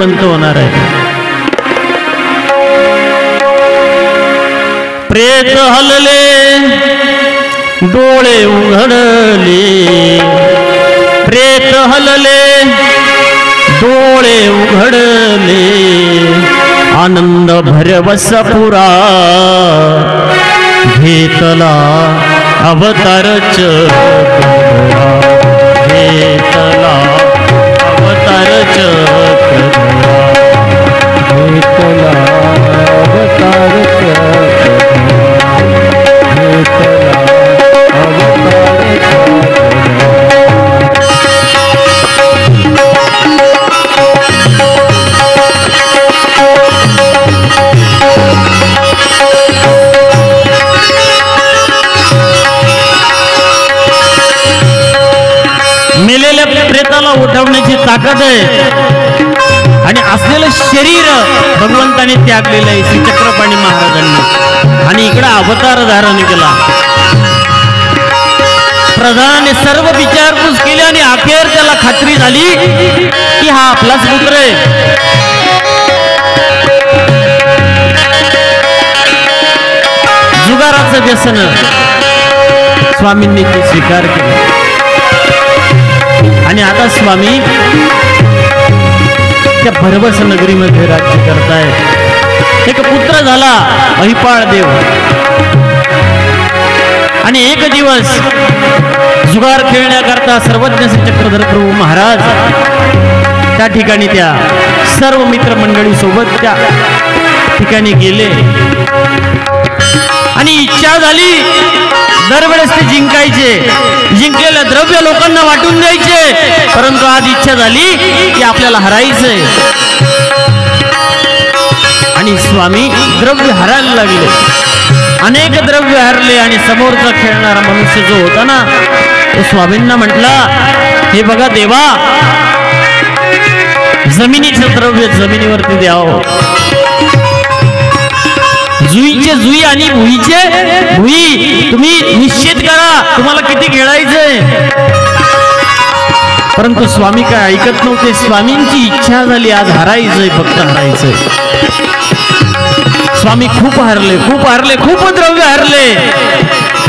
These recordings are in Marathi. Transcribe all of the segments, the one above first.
श्रीमंत होणार आहे. प्रेत हलले डोळे उघडले, प्रेत हलले डोळे उघडले, आनंद भरवस पुरा घेतला अवतार चक्र, घेतला अवतार चक्र, घेतला अवतार चक्र, घेतला अवतार चक्र. मेलेल्या प्रेताला उठवण्याची ताकद आहे आणि असलेलं शरीर भगवंताने त्यागलेलं आहे श्री चक्रपाणी महाराजांनी, आणि इकडे अवतार धारण केला. प्रधानाने सर्व विचारपूस केली आणि अखेर त्याला खात्री झाली की हा आपलाच पुत्र आहे. जुगाराचं व्यसन स्वामींनी ते स्वीकार केले आणि आता स्वामी त्या भरवस नगरीमध्ये राज्य करतायत. एक पुत्र झाला महिपाळ देव, आणि एक दिवस जुगार खेळण्याकरता सर्वज्ञ चक्रधर प्रभू महाराज त्या ठिकाणी त्या सर्व मित्रमंडळी सोबत त्या ठिकाणी गेले आणि इच्छा झाली दरवेळेस ते जिंकायचे, जिंकलेलं द्रव्य लोकांना वाटून द्यायचे, परंतु आज इच्छा झाली की आपल्याला हरायचंय. आणि स्वामी द्रव्य हरायला लागले, अनेक द्रव्य हरले आणि समोरचा खेळणारा मनुष्य जो होता ना तो स्वामींना म्हटला, हे बघा देवा, जमिनीचं द्रव्य जमिनीवरती द्यावं, जुईचे जुई आणि भुईचे भुई तुम्ही निश्चित करा तुम्हाला किती खेळायचंय. परंतु स्वामी काय ऐकत नव्हते. स्वामींची इच्छा झाली आज हरायचंय, फक्त हरायचंय. स्वामी खूप हरले, खूप हरले, खूप द्रव्य हरले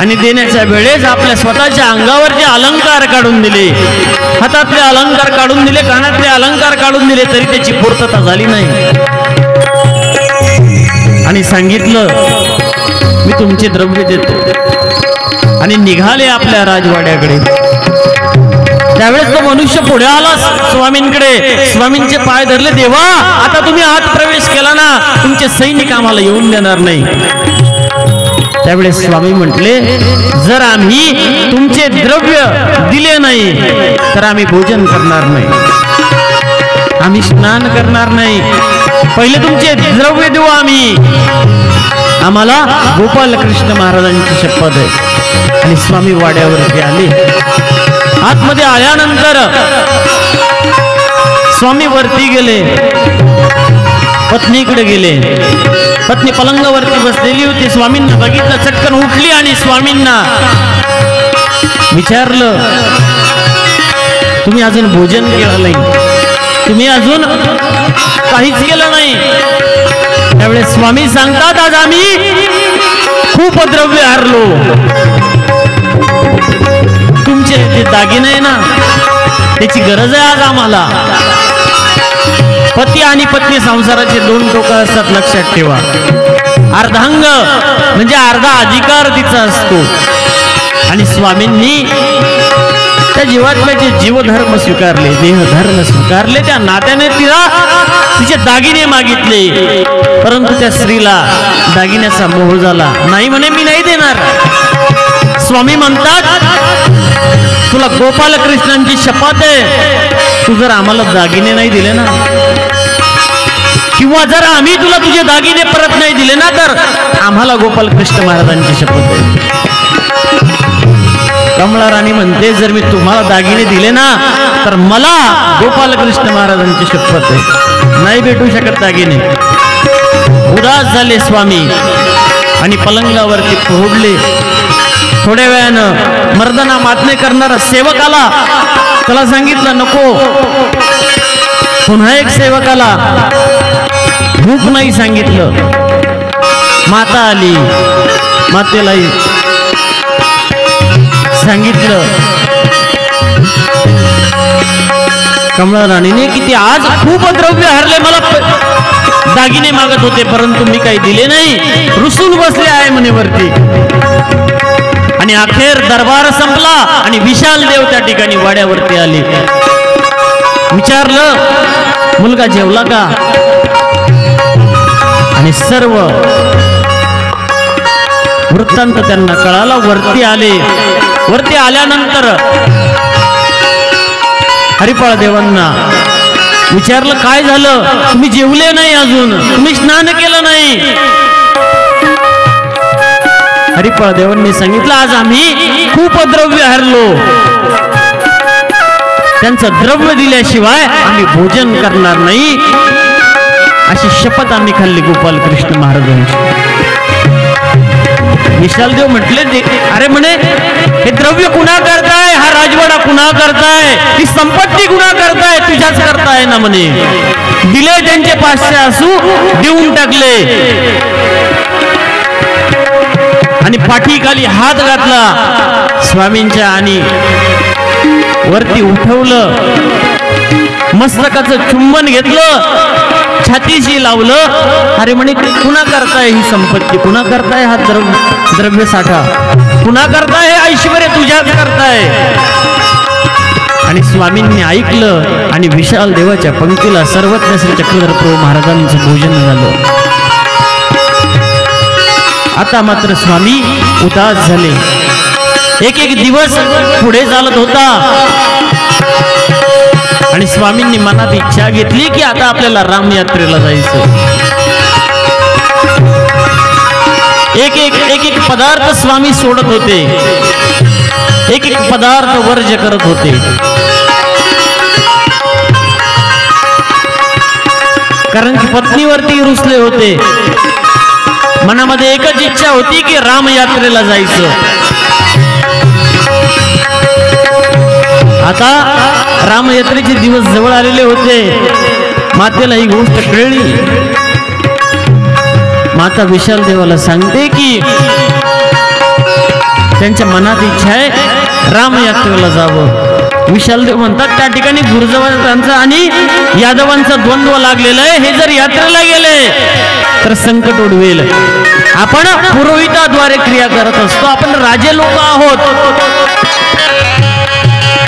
आणि देण्याच्या वेळेस आपल्या स्वतःच्या अंगावरचे अलंकार काढून दिले, हातातले अलंकार काढून दिले, कानातले अलंकार काढून दिले, तरी त्याची पूर्तता झाली नाही. आणि सांगितलं मी तुमचे द्रव्य देतो आणि निघाले आपल्या राजवाड्याकडे. त्यावेळेस तो मनुष्य पुढे आला स्वामींकडे, स्वामींचे पाय धरले, देवा आता तुम्ही आत प्रवेश केला ना, तुमचे सैनिक आम्हाला येऊन देणार नाही. त्यावेळेस स्वामी म्हटले, जर आम्ही तुमचे द्रव्य दिले नाही तर आम्ही भोजन करणार नाही, आम्ही स्नान करणार नाही, पहिले तुमचे द्रव्य देऊ आम्ही, आम्हाला गोपाल कृष्ण महाराजांची शपथ आहे. आणि स्वामी वाड्यावरती आले. आतमध्ये आल्यानंतर स्वामी वरती गेले, पत्नीकडे गेले. पत्नी पलंगावरती बसलेली होती. स्वामींना बघितलं, चटकन उठली आणि स्वामींना विचारलं, तुम्ही अजून भोजन केलं नाही, तुम्ही अजून काहीच केलं नाही. त्यावेळेस स्वामी सांगतात, आज आम्ही खूप द्रव्य हरलो, तुमचे जे दागिने आहे ना त्याची गरज आहे आज आम्हाला. पती आणि पत्नी संसाराचे दोन टोकं असतात, लक्षात ठेवा. अर्धांग म्हणजे अर्धा अधिकार तिचा असतो आणि स्वामींनी त्या जीवात्म्याचे जीवधर्म स्वीकारले, देहधर्म स्वीकारले. त्या नात्याने तिला तिचे दागिने मागितले, परंतु त्या स्त्रीला दागिन्याचा मोह झाला. नाही म्हणे, मी नाही देणार. स्वामी म्हणतात, तुला गोपाल कृष्णांची शपथ आहे, तू जर आम्हाला दागिने नाही दिले ना, किंवा जर आम्ही तुला तुझे दागिने परत नाही दिले ना, तर आम्हाला गोपाल कृष्ण महाराजांची शपथ आहे. कमला राणी म्हणते, जर मी तुम्हाला दागिने दिले ना तर मला गोपाल कृष्ण महाराजांची शपथ आहे, नाही भेटू शकत दागिने. उदास झाले स्वामी आणि पलंगावरती पोहोडले. थोड्या वेळानं मर्दना मातने करणारा सेवक आला, त्याला सांगितलं, नको पुन्हा एक सेवकाला भूक नाही सांगितलं. माता आली, मातेला सांगितलं कमला राणीने की ते आज खूप द्रव्य हरले, मला दागिने मागत होते परंतु मी काही दिले नाही, रुसून बसले आहे म्हणे वरती. आणि अखेर दरबार संपला आणि विशाल देव त्या ठिकाणी वाड्यावरती आले. विचारलं मुलगा जेवला का, आणि सर्व वृत्तांत त्यांना कळाला. वरती आले. वरती आल्यानंतर हरिपाळ देवांना विचारलं काय झालं, तुम्ही जेवले नाही अजून, तुम्ही स्नान केलं नाही. हरिपाळ देवांनी सांगितलं आज आम्ही खूप द्रव्य हरलो, त्यांचं द्रव्य दिल्याशिवाय आम्ही भोजन करणार नाही, अशी शपथ आम्ही खाल्ली गोपाल कृष्ण महाराजांची. विशालदेव म्हटले अरे म्हणे हे द्रव्य कुणा करताय, हा राजवाडा कुणा करताय, ही संपत्ती कुणा करताय, तुझ्याच करताय ना म्हणे. दिले त्यांचे 500 असू, देऊन टाकले आणि पाठीखाली हात घातला स्वामींच्या आणि वरती उठवलं, मस्तकाचं चुंबन घेतलं, छातीशी लावलं. अरे म्हणे कुणा करताय ही संपत्ती, कुणा करताय हा द्रव्य साठा, कुणा करताय हे ऐश्वर्य, तुझ्याच करताय. आणि स्वामींनी ऐकलं आणि विशाल देवाच्या पंक्तीला सर्वज्ञ श्री चक्रधर प्रभू महाराजांचं भोजन झालं. आता मात्र स्वामी उदास झाले. एक एक दिवस पुढे चालत होता आणि स्वामींनी मनात इच्छा घेतली की आता आपल्याला राम यात्रेला जायचं. एक एक पदार्थ स्वामी सोडत होते, एक एक पदार्थ वर्ज्य करत होते. कारण की पत्नीवरती रुसले होते. मनामध्ये एकच इच्छा होती की राम यात्रेला जायचं. आता रामयात्रेचे दिवस जवळ आलेले होते. मातेला ही गोष्ट कळली. माता विशाल देवाला सांगते की त्यांच्या मनात इच्छा आहे रामयात्रेला जावं. विशाल देव म्हणतात त्या ठिकाणी गुरुजवांचा आणि यादवांचा द्वंद्व लागलेला आहे, हे जर यात्रेला गेले तर संकट उडवेल. आपण पुरोहिताद्वारे क्रिया करत असतो, आपण राजे लोक आहोत,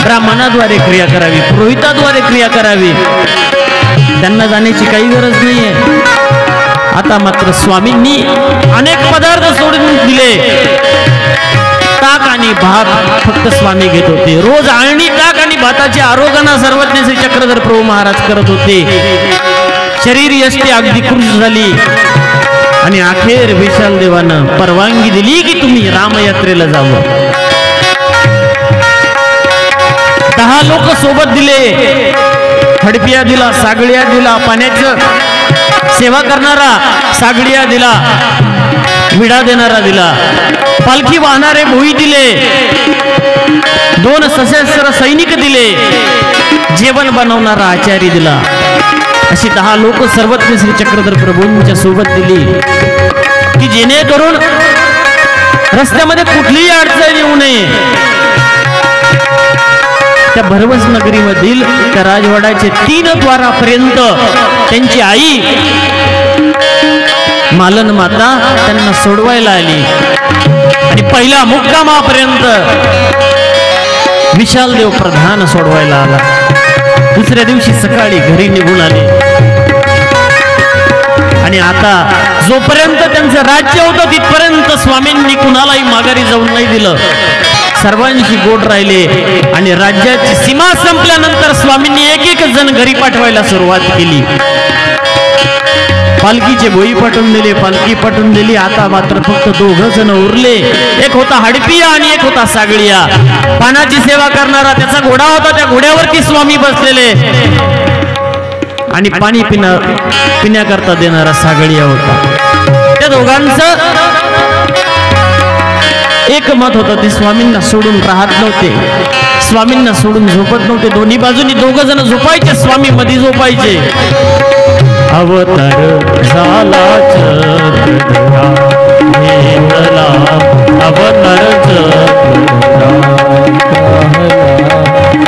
ब्राह्मणाद्वारे क्रिया करावी, पुरोहिताद्वारे क्रिया करावी, त्यांना जाण्याची काही गरज नाहीये. आता मात्र स्वामींनी अनेक पदार्थ सोडून दिले. ताक आणि भात फक्त स्वामी घेत होते. रोज आळणी ताक आणि भाताची आरोग्याना सर्वज्ञ श्री चक्रधर प्रभू महाराज करत होते. शरीर यष्टी अगदी खुश झाली आणि अखेर विशाल देवानं परवानगी दिली की तुम्ही रामयात्रेला जावं. 10 लोक सोबत दिले. हडपिया दिला, सागडिया दिला, पाण्याचं सेवा करणारा सागडिया दिला, विडा देणारा दिला, पालखी वाहणारे भोई दिले, 2 सशस्त्र सैनिक दिले, जेवण बनवणारा आचारी दिला. अशी 10 लोक सर्वज्ञ श्री चक्रधर प्रभूंच्या सोबत दिली की जेणेकरून रस्त्यामध्ये कुठलीही अडचण येऊ नये. त्या भरवस नगरीमधील त्या राजवाड्याचे 3 द्वारापर्यंत त्यांची आई मालन माता त्यांना सोडवायला आली आणि पहिल्या मुक्कामापर्यंत विशाल देव प्रधान सोडवायला आला. दुसऱ्या दिवशी सकाळी घरी निघून आले आणि आता जोपर्यंत त्यांचं राज्य होतं तिथपर्यंत स्वामींनी कुणालाही माघारी जाऊन नाही दिलं. सर्वांशी गोड राहिले आणि राज्याची सीमा संपल्यानंतर स्वामींनी एक जण घरी पाठवायला सुरुवात केली. पालखीचे भोई पाठवून दिले, पालखी पाठवून दिली. आता मात्र फक्त 2 जण उरले. एक होता हडपिया आणि एक होता सागडिया. पानाची सेवा करणारा त्याचा घोडा होता, त्या घोड्यावरती स्वामी बसलेले आणि पाणी पिण्याकरता देणारा सागडिया होता. त्या दोघांचं एक मत होतं, ते स्वामींना सोडून राहत नव्हते. स्वामींना सोडून झोपत नव्हते. दोन्ही बाजूनी दोघ जण झोपायचे, स्वामी मध्ये झोपायचे. अवतार झाला चक्रधरा घेतला अवतार चक्रधरा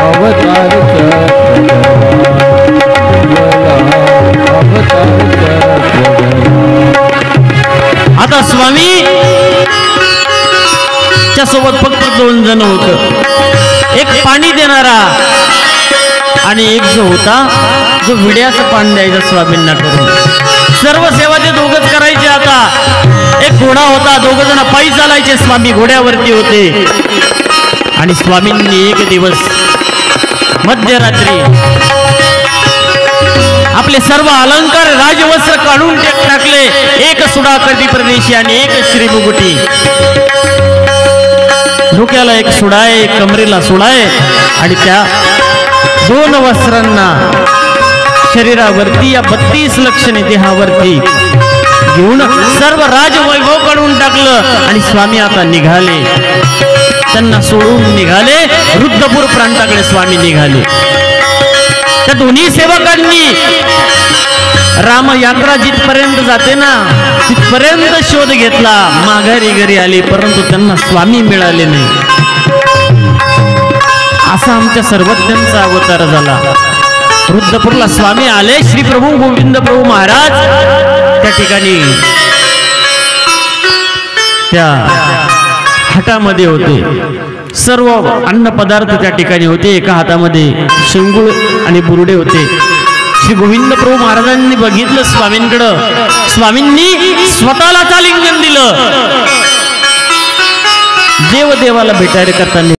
अवतार आता स्वामी च्या सोबत फक्त दोन जण होत. एक पाणी देणारा आणि एक जो होता जो विड्याचं पाणी द्यायचं स्वामींना करून. सर्व सेवा ते दोघच करायचे. आता एक घोडा होता, दोघ जण पायी चालायचे, स्वामी घोड्यावरती होते. आणि स्वामींनी एक दिवस मध्यरात्री आपले सर्व अलंकार राजवस्त्र काढून टाकले. एक सुडाकर्दी प्रदेशी आणि एक श्रीमुकुटी. डोक्याला एक सुडाय, कमरेला सुडाय आणि त्या दोन वस्त्रांना शरीरावरती या 32 लक्षणे देहावरती घेऊन सर्व राजवैभव काढून टाकलं. आणि स्वामी आता निघाले, त्यांना सोडून निघाले. रुद्रपूर प्रांताकडे स्वामी निघाले. त्या दोन्ही सेवकांनी राम यात्रा जिथपर्यंत जाते ना तिथपर्यंत शोध घेतला. माघारी घरी आली, परंतु त्यांना स्वामी मिळाले नाही. असा आमच्या सर्वज्ञांचा अवतार झाला. रुद्रपूरला स्वामी आले. श्री प्रभू गोविंद प्रभू महाराज त्या ठिकाणी त्या हटामध्ये होते. सर्व अन्न पदार्थ त्या ठिकाणी होते. एका हातामध्ये शेंगूळ आणि बुरडे होते. श्री गोविंद प्रभू महाराजांनी बघितलं स्वामींकडं. स्वामींनी स्वतःलाच आलिंगन दिलं. देव देवाला भेटायला करताना